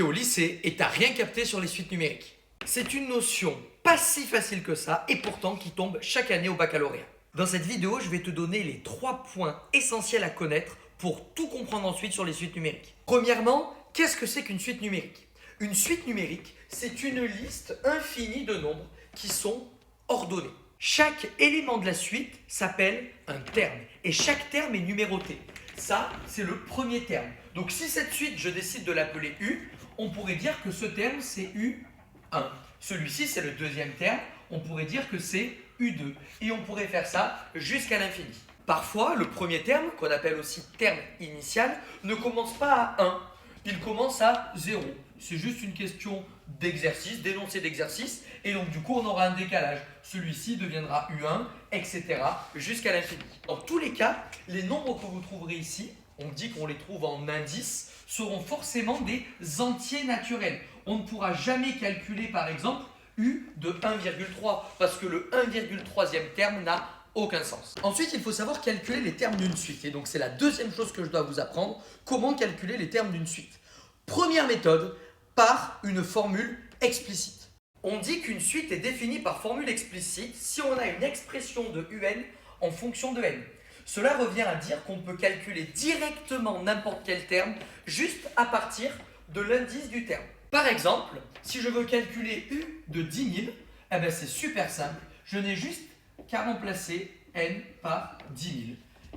T'es au lycée et t'as rien capté sur les suites numériques. C'est une notion pas si facile que ça et pourtant qui tombe chaque année au baccalauréat. Dans cette vidéo, je vais te donner les 3 points essentiels à connaître pour tout comprendre ensuite sur les suites numériques. Premièrement, qu'est-ce que c'est qu'une suite numérique? Une suite numérique, c'est une liste infinie de nombres qui sont ordonnés. Chaque élément de la suite s'appelle un terme et chaque terme est numéroté. Ça, c'est le premier terme. Donc si cette suite, je décide de l'appeler U, on pourrait dire que ce terme, c'est U1. Celui-ci, c'est le deuxième terme, on pourrait dire que c'est U2. Et on pourrait faire ça jusqu'à l'infini. Parfois, le premier terme, qu'on appelle aussi terme initial, ne commence pas à 1, il commence à 0. C'est juste une question d'exercice, d'énoncé d'exercice, et donc du coup on aura un décalage. Celui-ci deviendra U1, etc. jusqu'à l'infini. Dans tous les cas, les nombres que vous trouverez ici, on dit qu'on les trouve en indices, seront forcément des entiers naturels. On ne pourra jamais calculer par exemple U de 1,3 parce que le 1,3e terme n'a aucun sens. Ensuite, il faut savoir calculer les termes d'une suite. Et donc c'est la deuxième chose que je dois vous apprendre, comment calculer les termes d'une suite. Première méthode, par une formule explicite. On dit qu'une suite est définie par formule explicite si on a une expression de un en fonction de n. Cela revient à dire qu'on peut calculer directement n'importe quel terme juste à partir de l'indice du terme. Par exemple, si je veux calculer u de 10 000, eh ben c'est super simple. Je n'ai juste qu'à remplacer n par 10 000.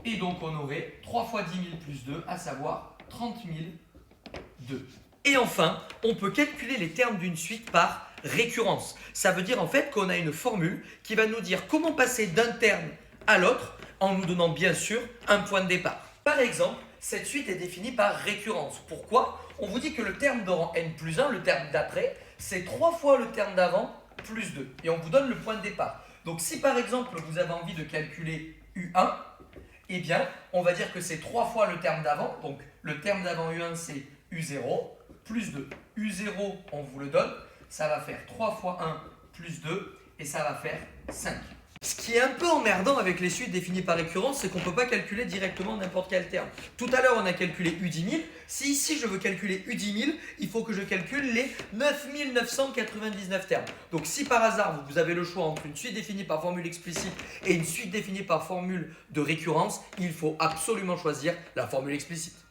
Et donc on aurait 3 fois 10 000 plus 2, à savoir 30 002. Et enfin, on peut calculer les termes d'une suite par récurrence. Ça veut dire en fait qu'on a une formule qui va nous dire comment passer d'un terme à l'autre en nous donnant bien sûr un point de départ. Par exemple, cette suite est définie par récurrence. Pourquoi? On vous dit que le terme de rang n plus 1, le terme d'après, c'est 3 fois le terme d'avant plus 2. Et on vous donne le point de départ. Donc si par exemple vous avez envie de calculer U1, eh bien on va dire que c'est 3 fois le terme d'avant. Donc le terme d'avant U1 c'est U0 plus 2. U0 on vous le donne, ça va faire 3 fois 1 plus 2 et ça va faire 5. Ce qui est un peu emmerdant avec les suites définies par récurrence, c'est qu'on ne peut pas calculer directement n'importe quel terme. Tout à l'heure, on a calculé U10 000. Si ici, je veux calculer U10 000, il faut que je calcule les 9 999 termes. Donc si par hasard, vous avez le choix entre une suite définie par formule explicite et une suite définie par formule de récurrence, il faut absolument choisir la formule explicite.